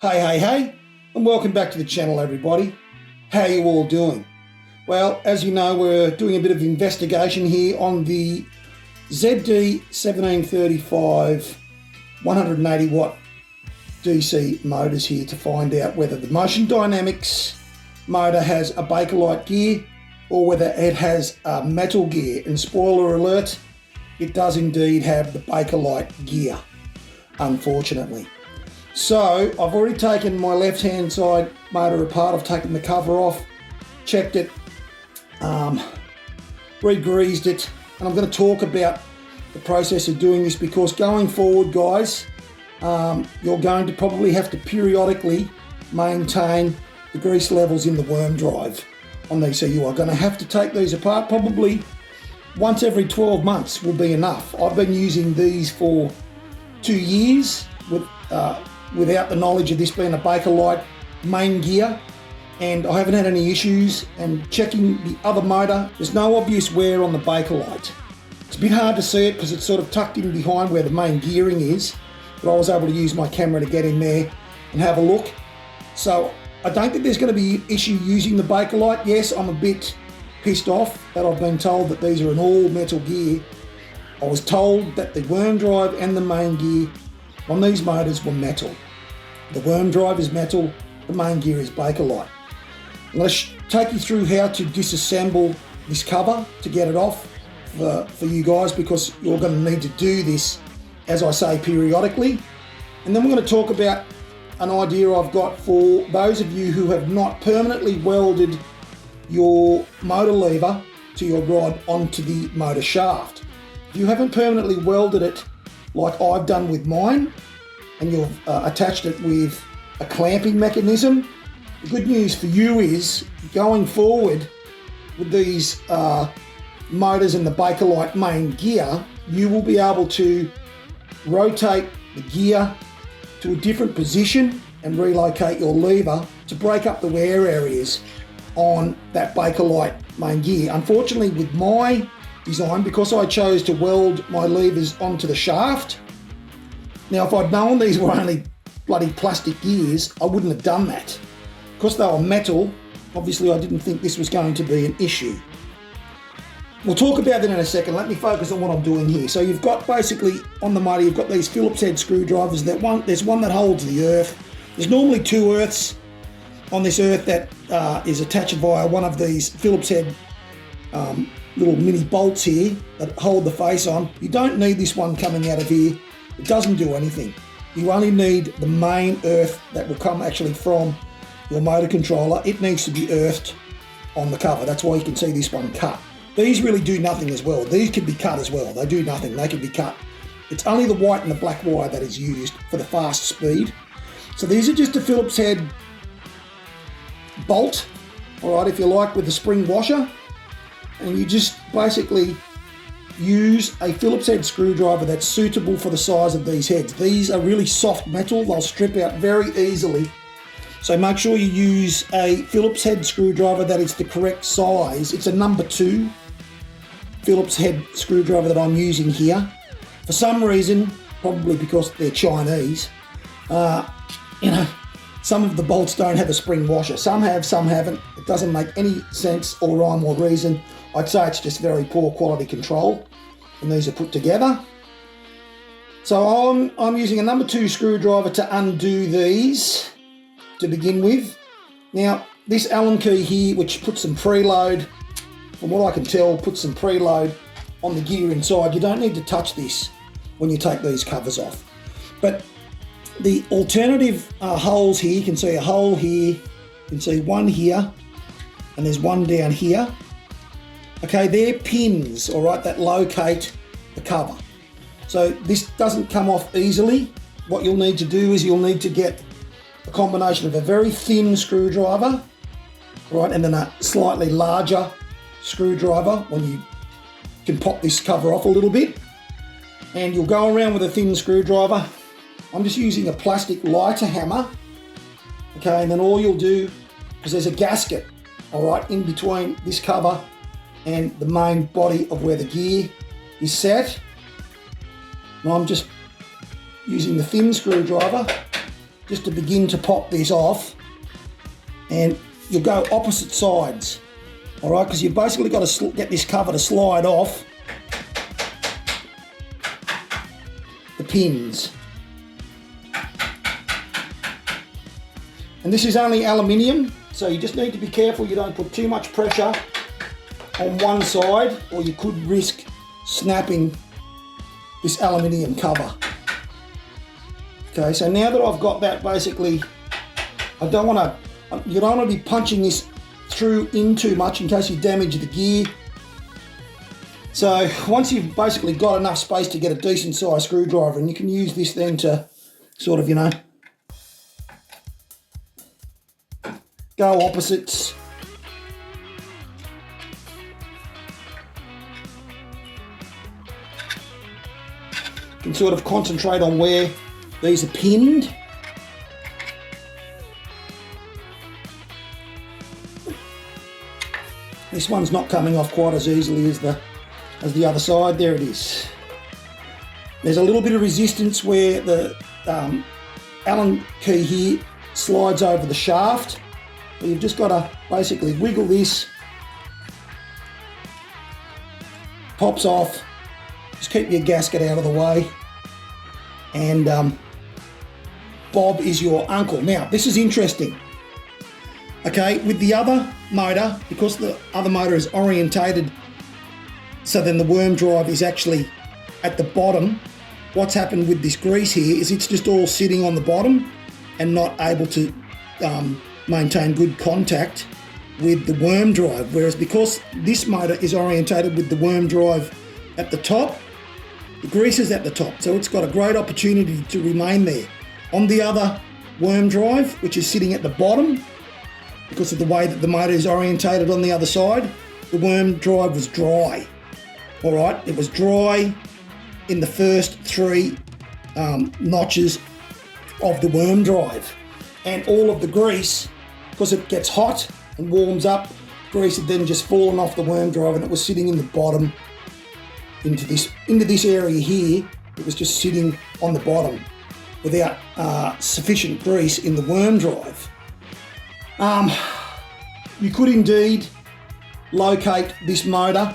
Hey, and welcome back to the channel, everybody. How you all doing? Well, as you know, we're doing a bit of investigation here on the ZD1735 180 watt DC motors here to find out whether the Motion Dynamics motor has a Bakelite gear or whether it has a metal gear. And spoiler alert, it does indeed have the Bakelite gear, unfortunately. So I've already taken my left hand side motor apart. I've taken the cover off, checked it, re-greased it, and I'm going to talk about the process of doing this because going forward, guys, you're going to probably have to periodically maintain the grease levels in the worm drive on these. So you are going to have to take these apart. Probably once every 12 months will be enough. I've been using these for 2 years without the knowledge of this being a Bakelite main gear, and I haven't had any issues. And checking the other motor, there's no obvious wear on the Bakelite. It's a bit hard to see it because it's sort of tucked in behind where the main gearing is, but I was able to use my camera to get in there and have a look. So I don't think there's going to be an issue using the Bakelite. Yes, I'm a bit pissed off that I've been told that these are an all metal gear. I was told that the worm drive and the main gear on these motors were metal. The worm drive is metal, the main gear is Bakelite. I'm going to take you through how to disassemble this cover to get it off for you guys, because you're going to need to do this, as I say, periodically. And then we're going to talk about an idea I've got for those of you who have not permanently welded your motor lever to your rod onto the motor shaft. If you haven't permanently welded it like I've done with mine, and you've attached it with a clamping mechanism, the good news for you is, going forward with these motors and the Bakelite main gear, you will be able to rotate the gear to a different position and relocate your lever to break up the wear areas on that Bakelite main gear. Unfortunately, with my design, because I chose to weld my levers onto the shaft, now if I'd known these were only bloody plastic gears, I wouldn't have done that. Because they were metal, obviously I didn't think this was going to be an issue. We'll talk about that in a second. Let me focus on what I'm doing here. So you've got basically on the motor, you've got these Phillips head screwdrivers. There's one that holds the earth. There's normally two earths on this earth that is attached via one of these Phillips head little mini bolts here that hold the face on. You don't need this one coming out of here. It doesn't do anything. You only need the main earth that will come actually from your motor controller. It needs to be earthed on the cover. That's why you can see this one cut. These really do nothing as well. These can be cut as well. They do nothing. They can be cut. It's only the white and the black wire that is used for the fast speed. So these are just a Phillips head bolt, all right, if you like, with the spring washer. And you just basically use a Phillips head screwdriver that's suitable for the size of these heads. These are really soft metal. They'll strip out very easily. So make sure you use a Phillips head screwdriver that is the correct size. It's a number 2 Phillips head screwdriver that I'm using here. For some reason, probably because they're Chinese, some of the bolts don't have a spring washer. Some have, some haven't. It doesn't make any sense or rhyme or reason. I'd say it's just very poor quality control when these are put together. So I'm using a number 2 screwdriver to undo these to begin with. Now, this Allen key here, which puts some preload, from what I can tell, puts some preload on the gear inside. You don't need to touch this when you take these covers off. But the alternative holes here, you can see a hole here, you can see one here, and there's one down here. Okay, they're pins, all right, that locate the cover. So this doesn't come off easily. What you'll need to do is you'll need to get a combination of a very thin screwdriver, right, and then a slightly larger screwdriver when you can pop this cover off a little bit. And you'll go around with a thin screwdriver. I'm just using a plastic lighter hammer, okay, and then all you'll do, because there's a gasket, all right, in between this cover and the main body of where the gear is set. And I'm just using the thin screwdriver just to begin to pop this off, and you'll go opposite sides, all right, because you've basically got to get this cover to slide off the pins. And this is only aluminium, so you just need to be careful you don't put too much pressure on one side, or you could risk snapping this aluminium cover. Okay, so now that I've got that, basically, you don't want to be punching this through in too much in case you damage the gear. So once you've basically got enough space to get a decent size screwdriver, and you can use this then to sort of, you know, go opposites. You can sort of concentrate on where these are pinned. This one's not coming off quite as easily as the other side. There it is. There's a little bit of resistance where the Allen key here slides over the shaft. So you've just got to basically wiggle this, pops off, just keep your gasket out of the way, and Bob is your uncle. Now, this is interesting. Okay, with the other motor, because the other motor is orientated so then the worm drive is actually at the bottom, what's happened with this grease here is it's just all sitting on the bottom and not able to maintain good contact with the worm drive, whereas because this motor is orientated with the worm drive at the top, the grease is at the top, so it's got a great opportunity to remain there. On the other worm drive, which is sitting at the bottom, because of the way that the motor is orientated on the other side, the worm drive was dry. All right, it was dry in the first three notches of the worm drive, and all of the grease, because it gets hot and warms up, grease had then just fallen off the worm drive, and it was sitting in the bottom into this area here. It was just sitting on the bottom without sufficient grease in the worm drive. You could indeed locate this motor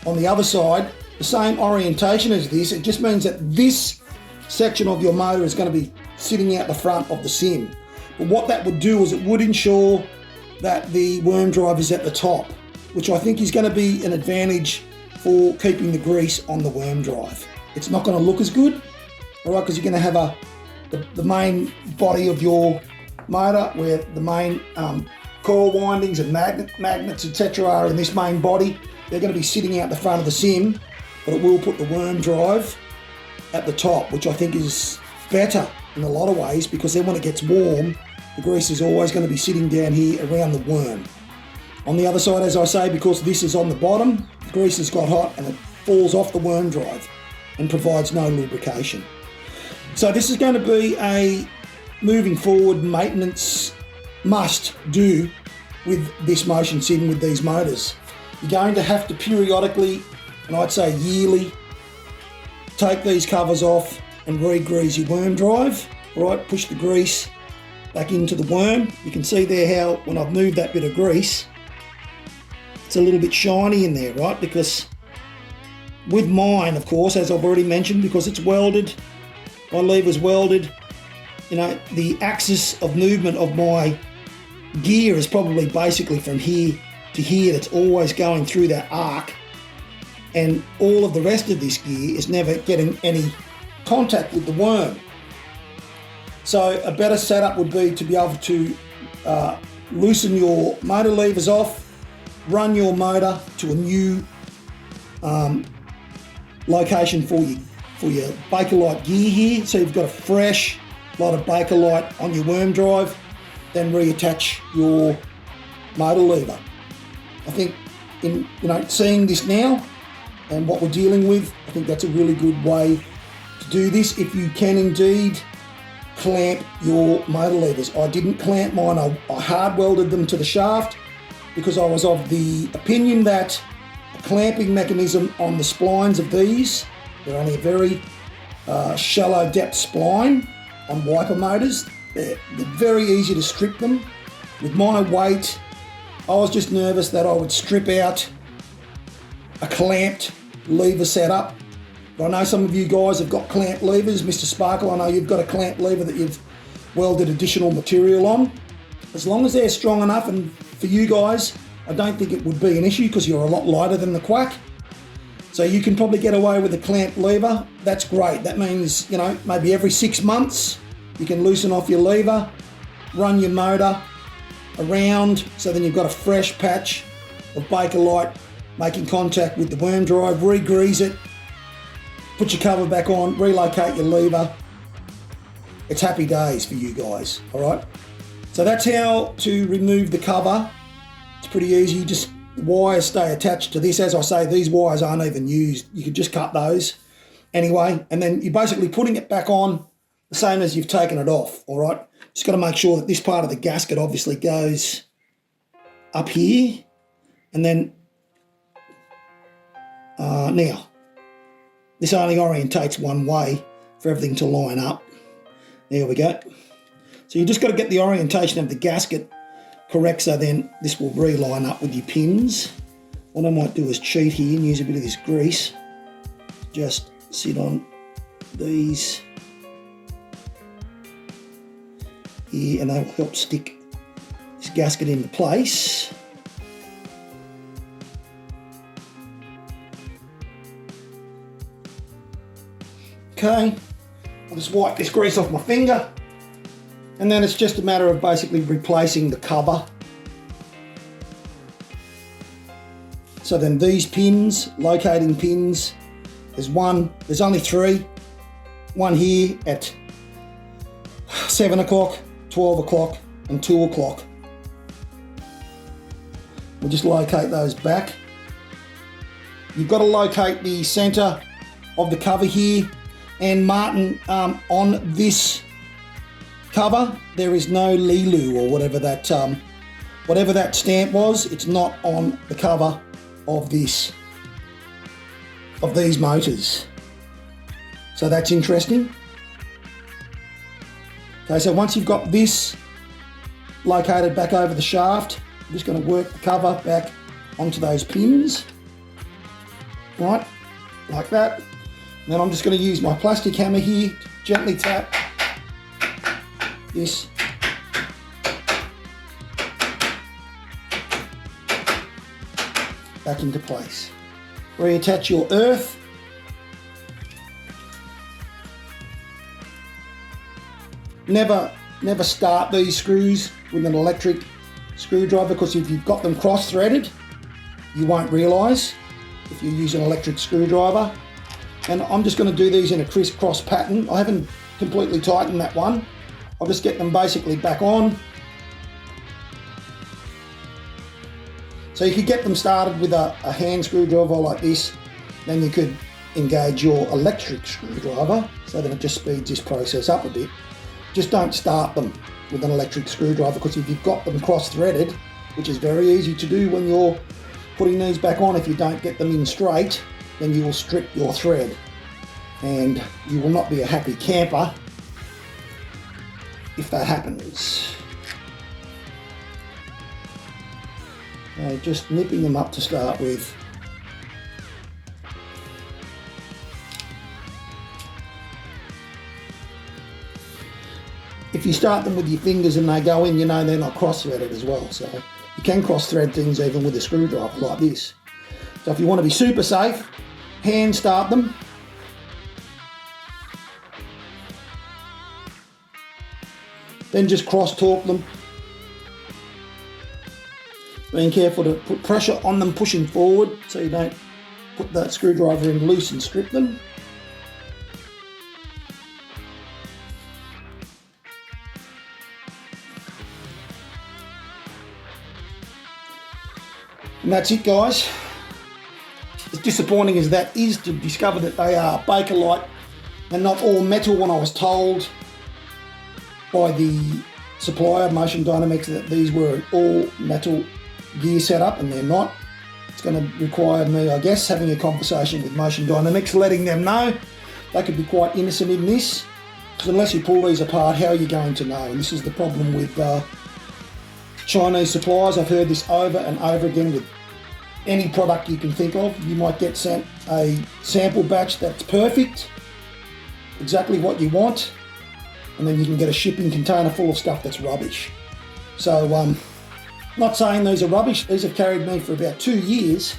on the other side, the same orientation as this. It just means that this section of your motor is going to be sitting out the front of the sim. But what that would do is it would ensure that the worm drive is at the top, which I think is going to be an advantage for keeping the grease on the worm drive. It's not going to look as good, all right, because you're going to have the main body of your motor where the main coil windings and magnets, etc. are in this main body. They're going to be sitting out the front of the sim, but it will put the worm drive at the top, which I think is better in a lot of ways, because then when it gets warm, the grease is always going to be sitting down here around the worm. On the other side, as I say, because this is on the bottom, the grease has got hot and it falls off the worm drive and provides no lubrication. So this is going to be a moving forward maintenance must do with this motion sim with these motors. You're going to have to periodically, and I'd say yearly, take these covers off and re-grease your worm drive. All right, push the grease back into the worm. You can see there how when I've moved that bit of grease, it's a little bit shiny in there, right? Because with mine, of course, as I've already mentioned, because it's welded, my lever's welded, you know, the axis of movement of my gear is probably basically from here to here. That's always going through that arc, and all of the rest of this gear is never getting any contact with the worm. So a better setup would be to be able to loosen your motor levers off, run your motor to a new location for your Bakelite gear here, so you've got a fresh lot of Bakelite on your worm drive, then reattach your motor lever. I think in seeing this now and what we're dealing with, I think that's a really good way to do this if you can indeed clamp your motor levers. I didn't clamp mine, I hard welded them to the shaft because I was of the opinion that a clamping mechanism on the splines of these, they're only a very shallow depth spline on wiper motors, They're very easy to strip them. With my weight, I was just nervous that I would strip out a clamped lever setup. But I know some of you guys have got clamped levers. Mr. Sparkle, I know you've got a clamped lever that you've welded additional material on. As long as they're strong enough, and for you guys, I don't think it would be an issue because you're a lot lighter than the Quack. So you can probably get away with a clamped lever. That's great. That means, maybe every 6 months you can loosen off your lever, run your motor around, so then you've got a fresh patch of Bakelite making contact with the worm drive, re-grease it, put your cover back on, relocate your lever. It's happy days for you guys, all right? So that's how to remove the cover. It's pretty easy. Just the wires stay attached to this. As I say, these wires aren't even used. You could just cut those anyway, and then you're basically putting it back on the same as you've taken it off, all right? Just got to make sure that this part of the gasket obviously goes up here, and then now this only orientates one way for everything to line up. There we go. So you just got to get the orientation of the gasket correct, so then this will re-line up with your pins. What I might do is cheat here and use a bit of this grease. Just sit on these here, and they will help stick this gasket into place. Okay, I'll just wipe this grease off my finger, and then it's just a matter of basically replacing the cover. So then these pins, locating pins, there's only 3. One here at 7 o'clock, 12 o'clock and 2 o'clock. We'll just locate those back. You've got to locate the centre of the cover here. And Martin, on this cover, there is no Lilu or whatever that stamp was. It's not on the cover of these motors. So that's interesting. Okay, so once you've got this located back over the shaft, I'm just going to work the cover back onto those pins, right, like that. And then I'm just going to use my plastic hammer here to gently tap this back into place. Reattach your earth. Never start these screws with an electric screwdriver, because if you've got them cross-threaded, you won't realise if you use an electric screwdriver. And I'm just going to do these in a crisscross pattern. I haven't completely tightened that one. I'll just get them basically back on. So you could get them started with a hand screwdriver like this. Then you could engage your electric screwdriver, so that it just speeds this process up a bit. Just don't start them with an electric screwdriver, because if you've got them cross-threaded, which is very easy to do when you're putting these back on, if you don't get them in straight, then you will strip your thread and you will not be a happy camper if that happens. Okay, just nipping them up to start with. If you start them with your fingers and they go in, you know they're not cross-threaded as well. So you can cross-thread things even with a screwdriver like this. So if you want to be super safe, hand start them. Then just cross-torque them. Being careful to put pressure on them pushing forward so you don't put that screwdriver in loose and strip them. And that's it, guys. As disappointing as that is to discover that they are Bakelite and not all metal, when I was told by the supplier, Motion Dynamics, that these were an all metal gear setup, and they're not. It's going to require me, I guess, having a conversation with Motion Dynamics, letting them know they could be quite innocent in this. Because unless you pull these apart, how are you going to know? And this is the problem with Chinese suppliers. I've heard this over and over again with any product you can think of. You might get sent a sample batch that's perfect, exactly what you want, and then you can get a shipping container full of stuff that's rubbish. So, not saying these are rubbish. These have carried me for about 2 years,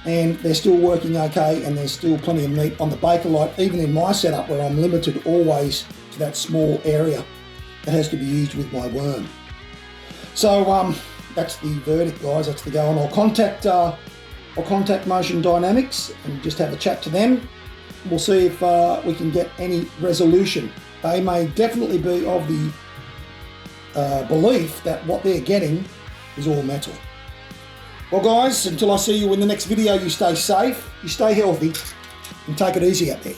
and they're still working okay, and there's still plenty of meat on the Bakelite, even in my setup where I'm limited always to that small area that has to be used with my worm. So that's the verdict, guys. That's the go, and I'll contact Motion Dynamics and just have a chat to them. We'll see if we can get any resolution. They may definitely be of the belief that what they're getting is all metal. Well, guys, until I see you in the next video, you stay safe, you stay healthy, and take it easy out there.